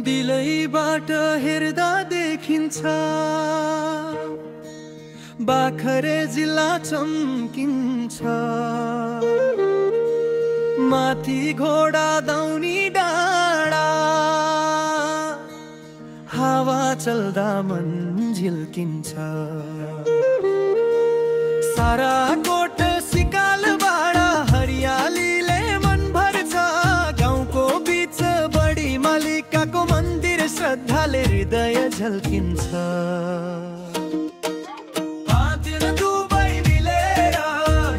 दिलैबाट हेर्दा देखिन्छ बाखरे जिल्ला चम्किन्छ माथि घोडा दाउनी डाँडा हावा चल्दा मन झिल्किन्छ सारा कोट सिकाल बाडा हरियालीले मन भर्छ गाउँको बीच बडी मालिकाको मन्दिर श्रद्धाले हृदय झल्किन्छ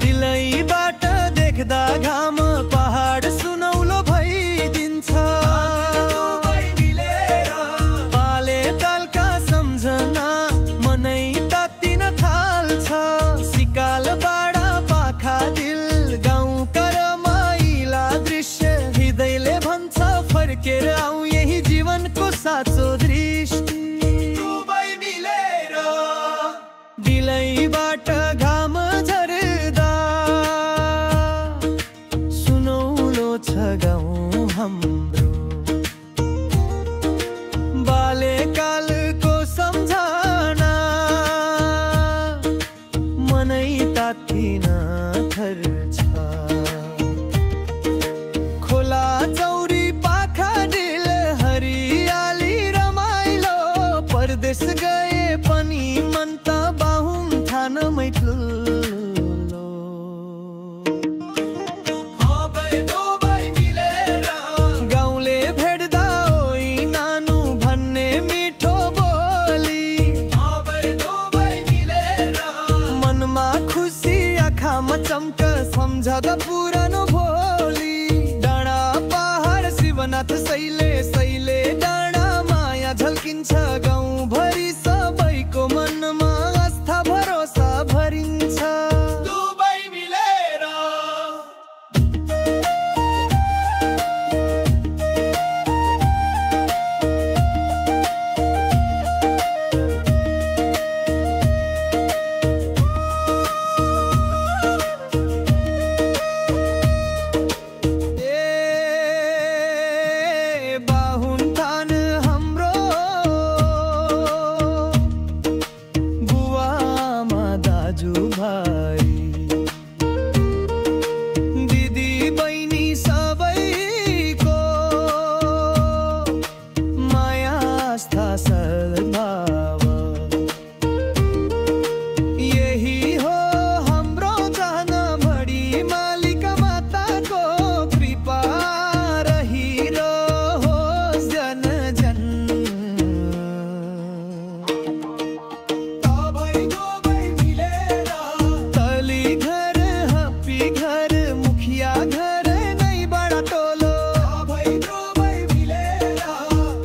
दिलैबाट देख्दा घाम पहाड सुनौलो भइदिन्छ पाले तालका सम्झना मनै तात्तिन थाल्छ सिकाल बाडा पाखा दिल गाउँका रमाइला दृश्य हृदयले भन्छ फर्केर आऊ यही जीवनको साँचो दृष्टि दिलैबाट घाम झर्दा सुनौलो छ गाउँ हाम्रो बाल्यकालको सम्झना मनै तात्तिन थर्छ खोला चौरी पाखा दिल हरियाली रमाइलो परदेश गए पनि मन त बाहुन थानमै ठुलो गाउँले भेट्दा ओइ नानु भन्ने मिठो बोली मनमा खुसी आँखामा चम्क सम्झदा पुरानो भोली डाँडा पहाड शिवनाथ सैले सैले डाँडा माया झल्किन्छ गाउँभरि सबैको मनमा आस्था भरोसा भरिन्छ दुबै मिलेर बाहुन थान हाम्रो बुवा आमा दाजु भाइ दिदी बहिनी सबैको माया आस्था सद्भाव यही हो हाम्रो चाहना बढी मालिका माताको कृपा रहिरहोस् जन जन तली घर हप्पी घर मुखिया घर नै बडा टोलो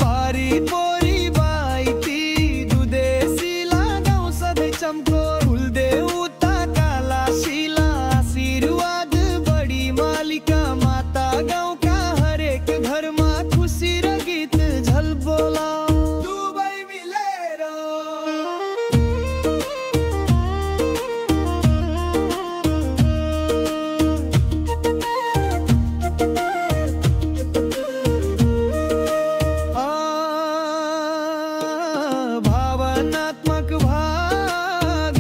पारी पोरी बाइती दुदेशिला गाउँ सधैँ चम्को फुल्दे उता काला शिला आशीर्वाद बढी मालिका माता गाउँका हरेक घरमा खुसी र गीत झल्बोला दुबै मिलेर भावनात्मक भाग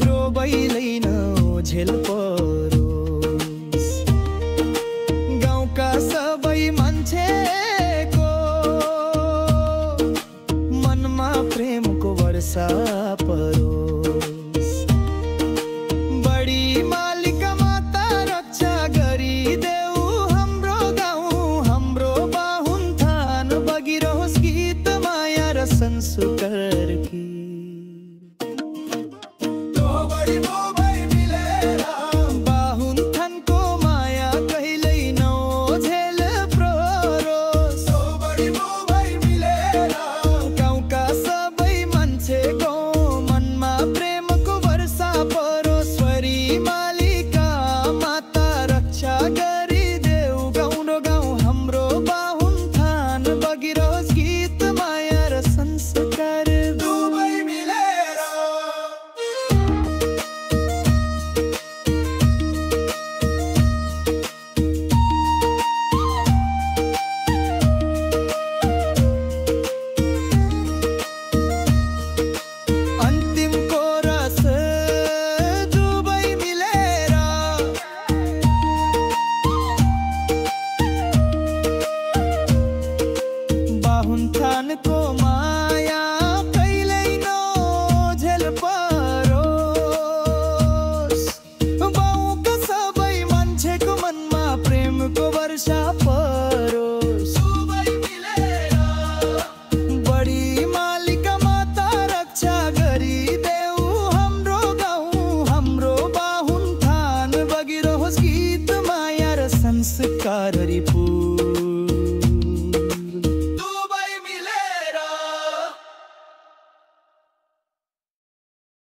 ब्रो बैलैन झेल